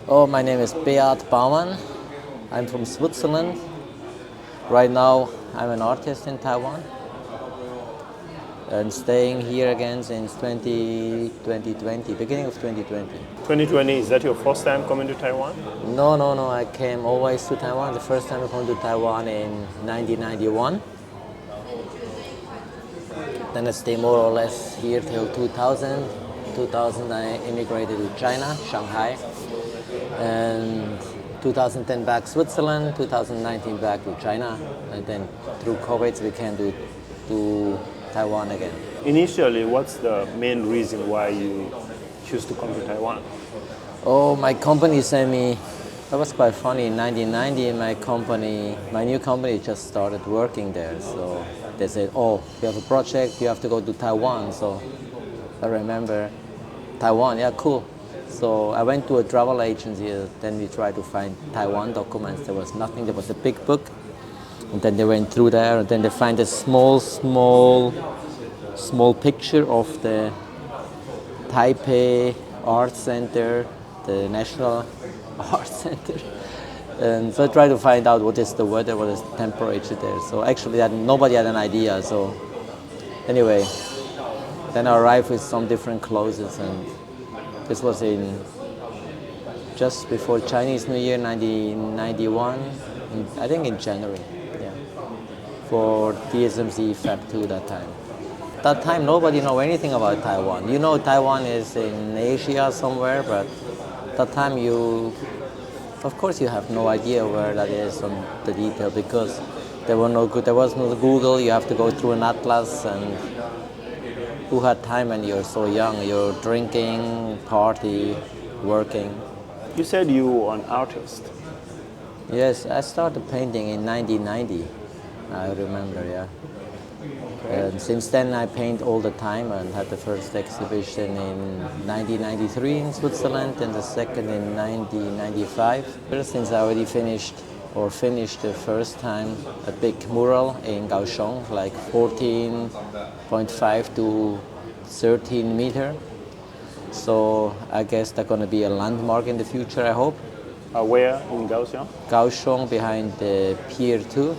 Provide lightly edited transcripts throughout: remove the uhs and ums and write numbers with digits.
Oh, my name is Beat Baumann. I'm from Switzerland. Right now, I'm an artist in Taiwan and staying here again since 2020, beginning of 2020. 2020, is that your first time coming to Taiwan? No, no, no. I came always to Taiwan. The first time I came to Taiwan in 1991. Then I stayed more or less here till 2000. 2000, I immigrated to China, Shanghai, and 2010 back Switzerland, 2019 back to China, and then through COVID we came to Taiwan again. Initially, what's the main reason why you choose to come to Taiwan? Oh, my company sent me. That was quite funny. In 1990, my new company just started working there. So they said, "Oh, you have a project. You have to go to Taiwan." So I remember Taiwan. Yeah, cool. So I went to a travel agency. Then we tried to find Taiwan documents. There was nothing. There was a big book, and then they went through there, and then they find a small picture of the Taipei Art Center, the National Art Center. And so I tried to find out what is the weather, what is the temperature there. So actually nobody had an idea. So anyway, then I arrived with some different clothes, and this was in just before Chinese New Year, 1991, I think in January, yeah, for TSMC Fab 2 that time. That time nobody know anything about Taiwan. You know Taiwan is in Asia somewhere, but that time of course you have no idea where that is on the detail because there was no Google. You have to go through an atlas, and who had time when you're so young? You're drinking, party, working. You said you were an artist. Yes, I started painting in 1990. I remember, yeah. And since then, I paint all the time and had the first exhibition in 1993 in Switzerland and the second in 1995. Since I already finished the first time a big mural in Kaohsiung, like 14.5 to 13 meter. So I guess they're going to be a landmark in the future, I hope. Where in Kaohsiung? Kaohsiung behind the Pier 2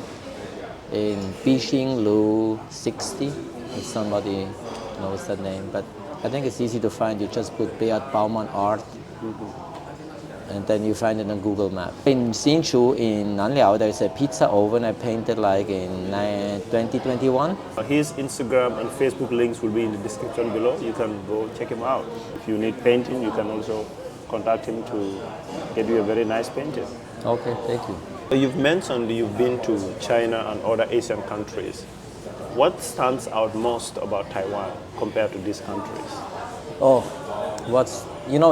in Bixing Lu 60, if somebody knows that name. But I think it's easy to find. You just put Beat Baumann art, and then you find it on Google Map. In Hsinchu, in Nanliao, there's a pizza oven I painted like in 2021. His Instagram and Facebook links will be in the description below. You can go check him out. If you need painting, you can also contact him to get you a very nice painting. Okay, thank you. You've mentioned you've been to China and other Asian countries. What stands out most about Taiwan compared to these countries? Oh,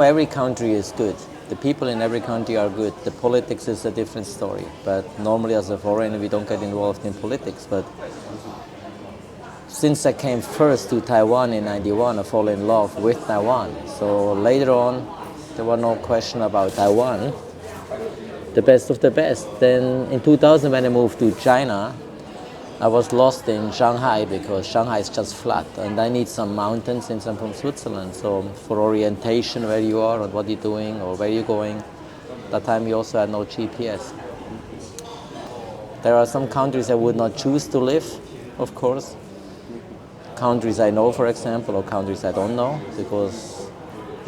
every country is good. The people in every country are good. The politics is a different story. But normally as a foreigner, we don't get involved in politics. But since I came first to Taiwan in 91, I fell in love with Taiwan. So later on, there was no question about Taiwan. The best of the best. Then in 2000, when I moved to China, I was lost in Shanghai because Shanghai is just flat, and I need some mountains since I'm from Switzerland. So for orientation, where you are and what you're doing or where you're going, that time you also had no GPS. There are some countries I would not choose to live, of course. Countries I know, for example, or countries I don't know, because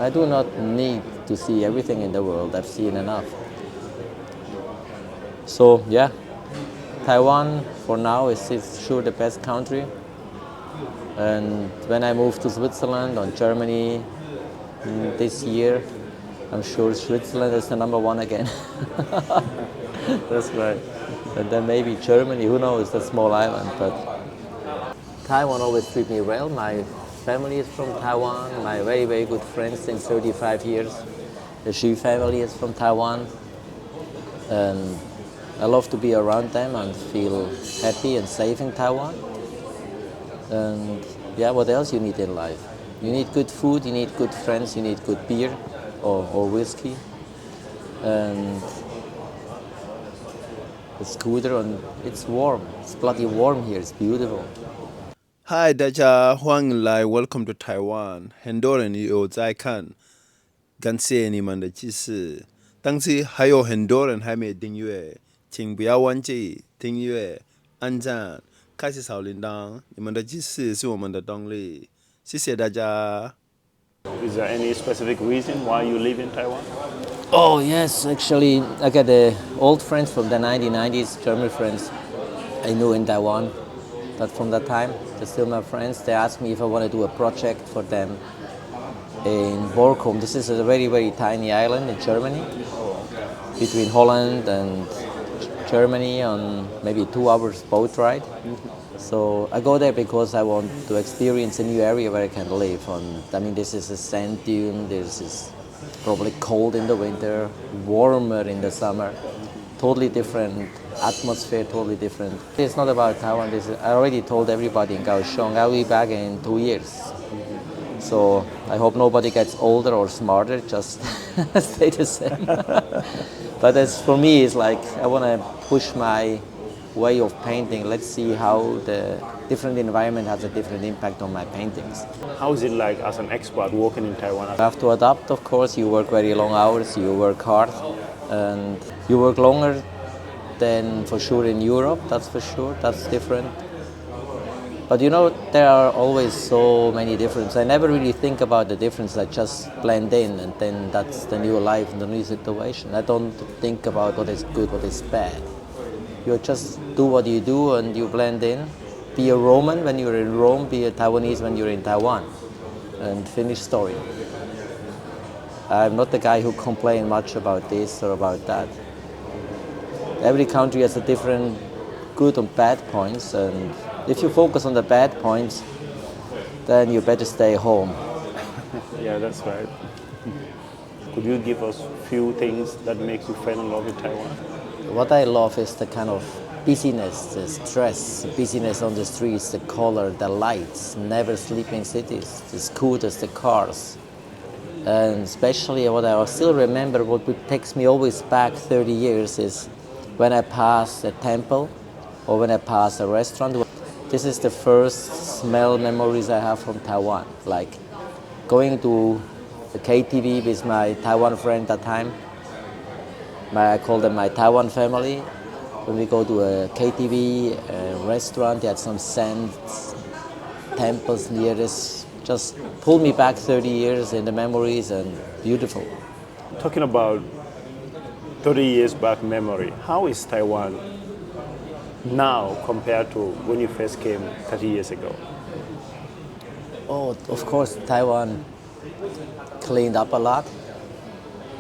I do not need to see everything in the world. I've seen enough. So yeah, Taiwan for now is sure the best country. And when I move to Switzerland or Germany this year, I'm sure Switzerland is the number one again. That's right. And then maybe Germany, who knows, a small island. But Taiwan always treat me well. My family is from Taiwan. My very, very good friends since 35 years. The Xu family is from Taiwan. And I love to be around them and feel happy and safe in Taiwan. And yeah, what else you need in life? You need good food, you need good friends, you need good beer or whiskey. And a scooter, and it's warm. It's bloody warm here, it's beautiful. Hi， 大家欢迎来 Welcome to Taiwan。很多人有在看，感谢你们的支持。当时还有很多人还没订阅，请不要忘记订阅、按赞、开启小铃铛，你们的支持是我们的动力。谢谢大家。Is there any specific reason why you live in Taiwan? Oh yes, actually, I got the old friends from the 1990s, German friends I knew in Taiwan. But from that time, they're still my friends. They asked me if I want to do a project for them in Borkum. This is a very, very tiny island in Germany, between Holland and Germany on maybe 2 hours boat ride. So I go there because I want to experience a new area where I can live. I mean, this is a sand dune. This is probably cold in the winter, warmer in the summer. Totally different atmosphere, totally different. It's not about Taiwan. I already told everybody in Kaohsiung I'll be back in 2 years. So I hope nobody gets older or smarter, just stay the same. But as for me, it's like I want to push my way of painting. Let's see how the different environment has a different impact on my paintings. How is it like as an expert working in Taiwan? You have to adapt, of course. You work very long hours, you work hard, and you work longer than for sure in Europe, that's for sure, that's different. But you know, there are always so many differences. I never really think about the difference, I just blend in, and then that's the new life and the new situation. I don't think about what is good, what is bad. You just do what you do and you blend in. Be a Roman when you're in Rome, be a Taiwanese when you're in Taiwan, and finish story. I'm not the guy who complains much about this or about that. Every country has a different good and bad points, and if you focus on the bad points, then you better stay home. Yeah, that's right. Could you give us a few things that makes you fall in love with Taiwan? What I love is the kind of busyness, the stress, the busyness on the streets, the color, the lights, never sleeping cities, the scooters, the cars. And especially what I still remember, what takes me always back 30 years is when I pass a temple or when I pass a restaurant. This is the first smell memories I have from Taiwan, like going to the KTV with my Taiwan friend at that time. I call them my Taiwan family. When we go to a KTV, a restaurant, they had some sand temples near this. Just pulled me back 30 years in the memories, and beautiful. Talking about 30 years back memory, how is Taiwan now compared to when you first came 30 years ago? Oh, of course, Taiwan cleaned up a lot.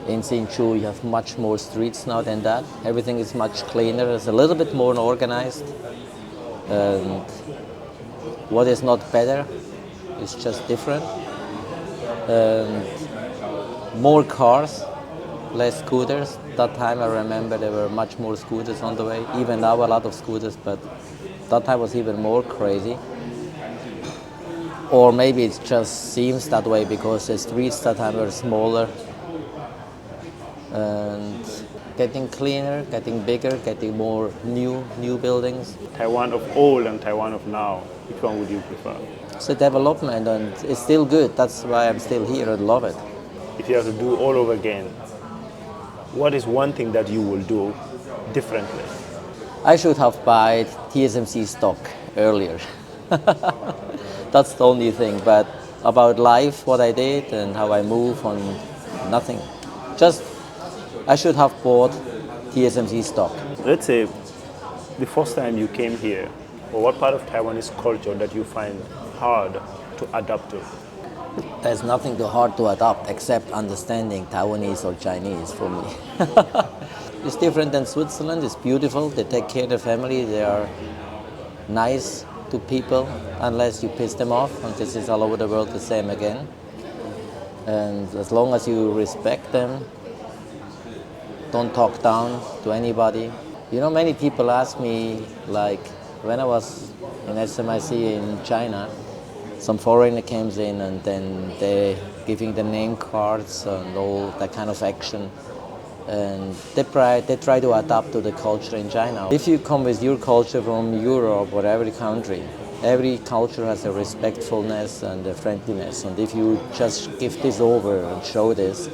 In Hsinchu, you have much more streets now than that. Everything is much cleaner. It's a little bit more organized. And what is not better, it's just different. And more cars, less scooters. That time I remember there were much more scooters on the way. Even now a lot of scooters, but that time was even more crazy. Or maybe it just seems that way because the streets that time were smaller and getting cleaner, getting bigger, getting more new buildings. Taiwan of old and Taiwan of now, which one would you prefer? It's a development and it's still good. That's why I'm still here and love it. If you have to do all over again, what is one thing that you will do differently? I should have bought TSMC stock earlier. That's the only thing. But about life, what I did and how I move on, nothing. Just I should have bought TSMC stock. Let's say the first time you came here, or what part of Taiwanese culture that you find hard to adapt to? There's nothing too hard to adopt except understanding Taiwanese or Chinese for me. It's different than Switzerland. It's beautiful. They take care of the family. They are nice to people unless you piss them off. And this is all over the world the same again. And as long as you respect them, don't talk down to anybody. You know, many people ask me, like, when I was in SMIC in China, some foreigner comes in and then they're giving the name cards and all that kind of action. And they try to adapt to the culture in China. If you come with your culture from Europe or every country, every culture has a respectfulness and a friendliness. And if you just give this over and show this,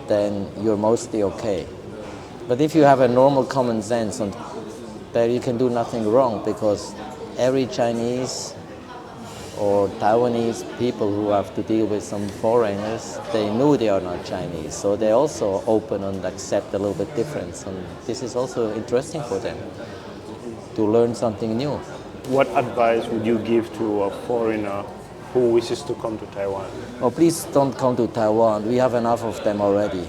then you're mostly okay. But if you have a normal common sense, and then you can do nothing wrong, because every Chinese or Taiwanese people who have to deal with some foreigners, they knew they are not Chinese, so they also open and accept a little bit difference, and this is also interesting for them to learn something new. What advice would you give to a foreigner who wishes to come to Taiwan? Oh, please don't come to Taiwan. We have enough of them already.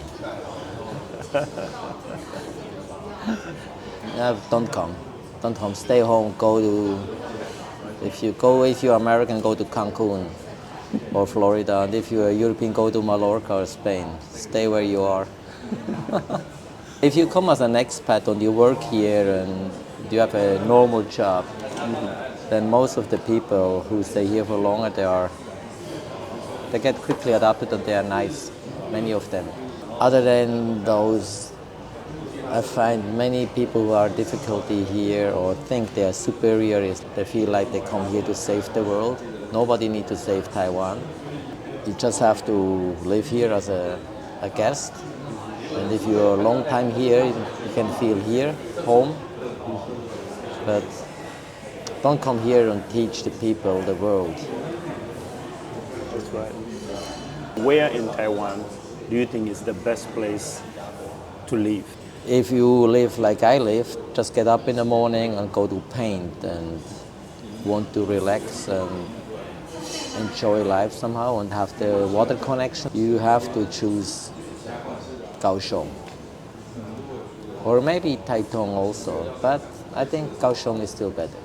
Don't come. Don't come. Stay home. If you're American, go to Cancun or Florida. And if you're European, go to Mallorca or Spain. Stay where you are. If you come as an expat and you work here and you have a normal job, then most of the people who stay here for longer, they get quickly adapted and they are nice, many of them. Other than those, I find many people who are difficulty here or think they are superior, they feel like they come here to save the world. Nobody needs to save Taiwan. You just have to live here as a guest. And if you're a long time here, you can feel here, home. But don't come here and teach the people the world. That's right. Where in Taiwan do you think is the best place to live? If you live like I live, just get up in the morning and go to paint and want to relax and enjoy life somehow and have the water connection, you have to choose Kaohsiung. Or maybe Taitung also, but I think Kaohsiung is still better.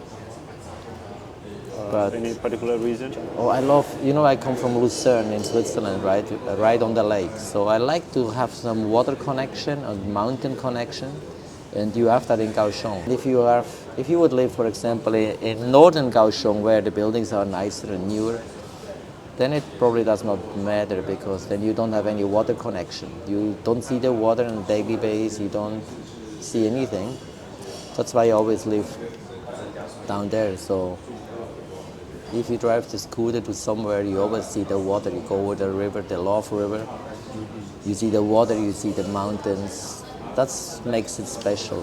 But Any particular reason? oh, I come from Lucerne in Switzerland, right on the lake. So I like to have some water connection, a mountain connection, and you have that in Kaohsiung. If you would live, for example, in northern Kaohsiung, where the buildings are nicer and newer, then it probably does not matter, because then you don't have any water connection. You don't see the water on a daily basis, you don't see anything. That's why I always live down there. So if you drive the scooter to somewhere, you always see the water. You go over the river, the Love River. You see the water, you see the mountains. That makes it special.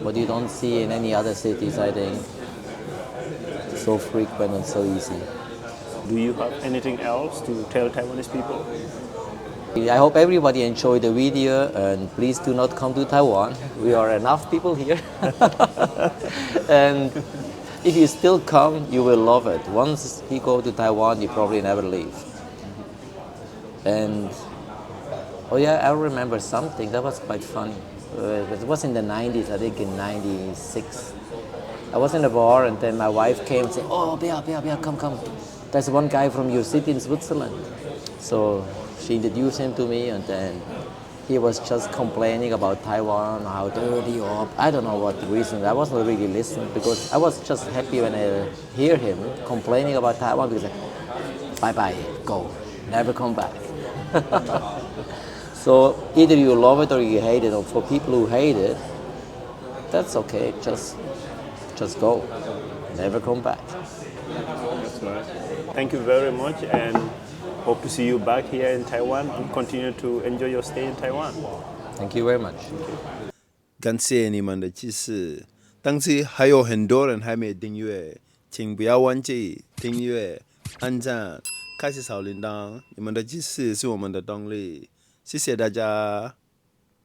What you don't see in any other cities, I think. So frequent and so easy. Do you have anything else to tell Taiwanese people? I hope everybody enjoyed the video, and please do not come to Taiwan. We are enough people here. And if you still come, you will love it. Once you go to Taiwan, you probably never leave. And oh yeah, I remember something that was quite funny. It was in the 90s, I think in 96. I was in a bar and then my wife came and said, "Oh, Bia, come. There's one guy from your city in Switzerland." So she introduced him to me, and then he was just complaining about Taiwan, how dirty, or I don't know what reason. I wasn't really listening, because I was just happy when I hear him complaining about Taiwan, because bye, go, never come back. So either you love it or you hate it. Or for people who hate it, that's okay. Just go, never come back. That's right. Thank you very much, and hope to see you back here in Taiwan and continue to enjoy your stay in Taiwan. Thank you very much. 感谢你们的支持，但是还有很多人还没订阅，请不要忘记订阅、按赞、开启小铃铛，你们的支持是我们的动力，谢谢大家。